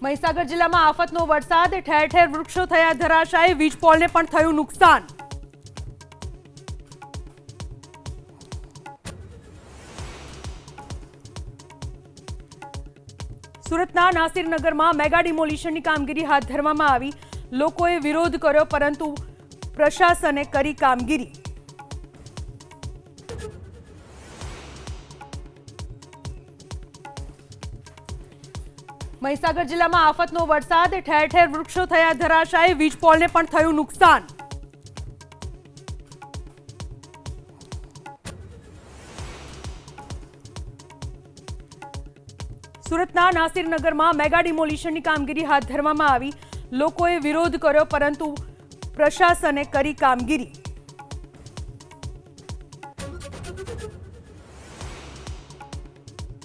મહીસાગર જિલ્લામાં આફતનો વરસાદ, ઠેર ઠેર વૃક્ષો થયા ધરાશાયી, વીજપોલને પણ થયું નુકસાન। સુરતના નાસિરનગરમાં મેગા ડિમોલિશનની કામગીરી હાથ ધરવામાં આવી। લોકોએ વિરોધ કર્યો પરંતુ પ્રશાસને કરી કામગીરી। મહીસાગર જિલ્લામાં આફતનો વરસાદ, ઠેર ઠેર વૃક્ષો થયા ધરાશાયી, વીજપોલને પણ થયું નુકસાન। સુરતના નાસિરનગરમાં મેગા ડિમોલિશનની કામગીરી હાથ ધરવામાં આવી। લોકોએ વિરોધ કર્યો પરંતુ પ્રશાસને કરી કામગીરી।